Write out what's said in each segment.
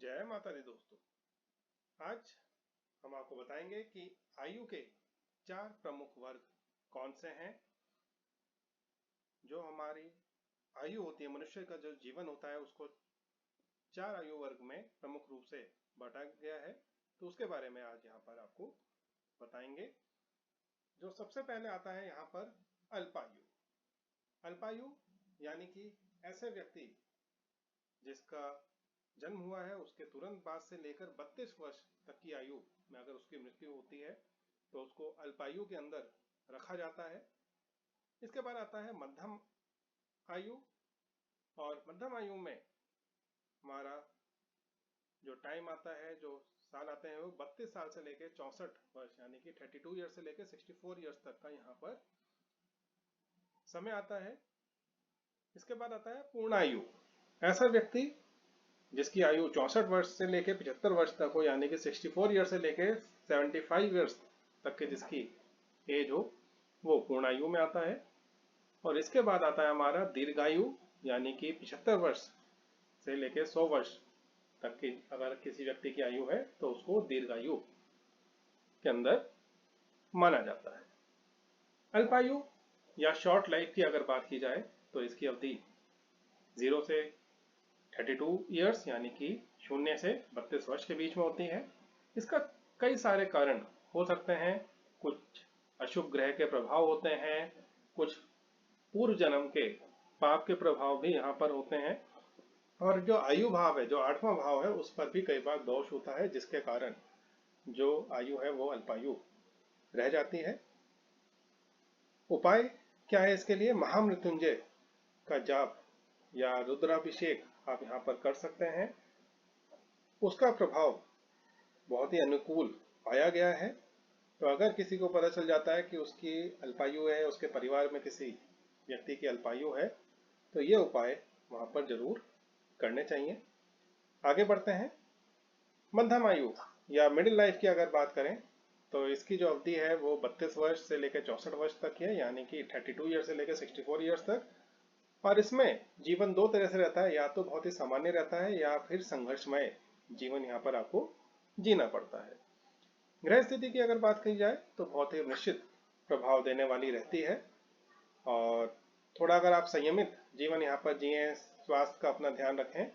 जय माता दी दोस्तों। आज हम आपको बताएंगे कि आयु के 4 प्रमुख वर्ग कौन से हैं। जो हमारी आयु होती है, मनुष्य का जो जीवन होता है, उसको 4 आयु वर्ग में प्रमुख रूप से बांटा गया है। तो उसके बारे में आज यहाँ पर आपको बताएंगे। जो सबसे पहले आता है यहाँ पर अल्पायु। अल्पायु यानी कि ऐसे व्यक्ति जिसका जन्म हुआ है उसके तुरंत बाद से लेकर 32 वर्ष तक की आयु में अगर उसकी मृत्यु होती है तो उसको अल्पायु के अंदर रखा जाता है। इसके बाद आता है मध्यम आयु, और मध्यम आयु में हमारा जो टाइम आता है, जो साल आते हैं, वो 32 साल से लेकर 64 वर्ष यानी कि 32 ईयर्स से लेकर 64 ईयर्स तक का यहाँ पर समय आता है। इसके बाद आता है पूर्ण आयु। ऐसा व्यक्ति जिसकी आयु 64 वर्ष से लेकर 75 वर्ष तक हो, यानी कि 64 ईयर से लेकर 75 ईयर्स तक के जिसकी एज हो, वो पूर्ण आयु में आता है। और इसके बाद आता है हमारा दीर्घायु, यानी कि 75 वर्ष से लेकर 100 वर्ष तक की अगर किसी व्यक्ति की आयु है तो उसको दीर्घायु के अंदर माना जाता है। अल्पायु या शॉर्ट लाइफ की अगर बात की जाए तो इसकी अवधि 0 से 32 ईयर्स यानी कि 0 से 32 वर्ष के बीच में होती है। इसका कई सारे कारण हो सकते हैं। कुछ अशुभ ग्रह के प्रभाव होते हैं, कुछ पूर्व जन्म के पाप के प्रभाव भी यहाँ पर होते हैं, और जो आयु भाव है, जो 8वां भाव है, उस पर भी कई बार दोष होता है, जिसके कारण जो आयु है वो अल्पायु रह जाती है। उपाय क्या है इसके लिए? महामृत्युंजय का जाप या रुद्राभिषेक आप यहाँ पर कर सकते हैं। उसका प्रभाव बहुत ही अनुकूल पाया गया है। तो अगर किसी को पता चल जाता है कि उसकी अल्पायु है, उसके परिवार में किसी व्यक्ति की अल्पायु है, तो ये उपाय वहाँ पर जरूर करने चाहिए। आगे बढ़ते हैं। मध्यम आयु या मिडिल लाइफ की अगर बात करें तो इसकी जो अवधि है वो 32 वर्ष से लेकर 64 वर्ष तक है, यानी कि 32 ईयर से लेकर 64 ईयर्स तक। और इसमें जीवन 2 तरह से रहता है, या तो बहुत ही सामान्य रहता है या फिर संघर्षमय जीवन यहाँ पर आपको जीना पड़ता है। ग्रह स्थिति की अगर बात की जाए तो बहुत ही निश्चित प्रभाव देने वाली रहती है, और थोड़ा अगर आप संयमित जीवन यहाँ पर जिए, स्वास्थ्य का अपना ध्यान रखें,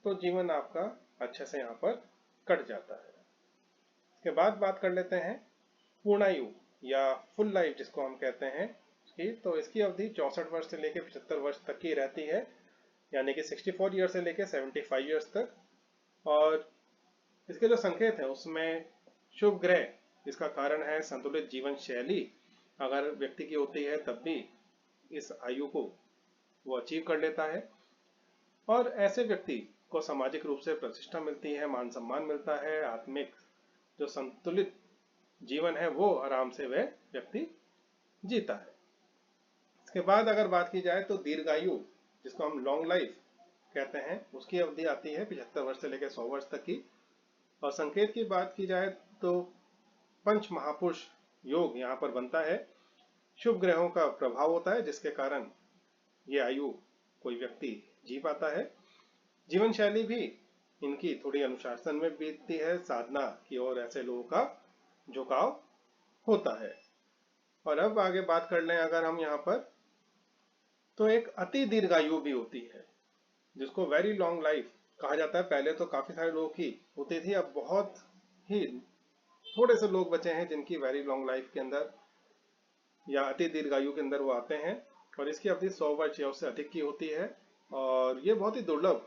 तो जीवन आपका अच्छे से यहाँ पर कट जाता है। इसके बाद बात कर लेते हैं पूर्णायु या फुल लाइफ जिसको हम कहते हैं की। तो इसकी अवधि 64 वर्ष से लेकर 75 वर्ष तक की रहती है, यानी कि 64 ईयर से लेकर 75 ईयर्स तक। और इसके जो संकेत है उसमें शुभ ग्रह, इसका कारण है संतुलित जीवन शैली अगर व्यक्ति की होती है तब भी इस आयु को वो अचीव कर लेता है। और ऐसे व्यक्ति को सामाजिक रूप से प्रतिष्ठा मिलती है, मान सम्मान मिलता है, आत्मिक जो संतुलित जीवन है वो आराम से वह व्यक्ति जीता है। इसके बाद अगर बात की जाए तो दीर्घायु जिसको हम लॉन्ग लाइफ कहते हैं, उसकी अवधि आती है 75 वर्ष से लेकर 100 वर्ष तक की। और संकेत की बात की जाए तो पंच महापुरुष योग यहाँ पर बनता है। शुभ ग्रहों का प्रभाव होता है जिसके कारण ये आयु कोई व्यक्ति जी पाता है। जीवन शैली भी इनकी थोड़ी अनुशासन में बीतती है, साधना की ओर ऐसे लोगों का झुकाव होता है। और अब आगे बात कर लें अगर हम यहाँ पर, तो एक अति दीर्घायु भी होती है जिसको वेरी लॉन्ग लाइफ कहा जाता है। पहले तो काफी सारे लोगों की होती थी, अब बहुत ही थोड़े से लोग बचे हैं जिनकी वेरी लॉन्ग लाइफ के अंदर या अति दीर्घायु के अंदर वो आते हैं। और इसकी अवधि 100 वर्ष या उससे अधिक की होती है, और ये बहुत ही दुर्लभ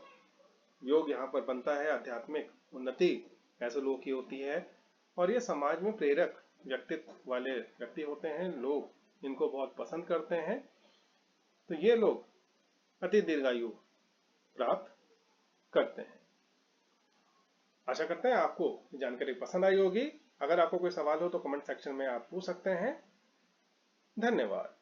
योग यहाँ पर बनता है। आध्यात्मिक उन्नति ऐसे लोगों की होती है, और ये समाज में प्रेरक व्यक्तित्व वाले व्यक्ति होते हैं। लोग इनको बहुत पसंद करते हैं, तो ये लोग अति दीर्घायु प्राप्त करते हैं। आशा करते हैं आपको जानकारी पसंद आई होगी। अगर आपको कोई सवाल हो तो कमेंट सेक्शन में आप पूछ सकते हैं। धन्यवाद।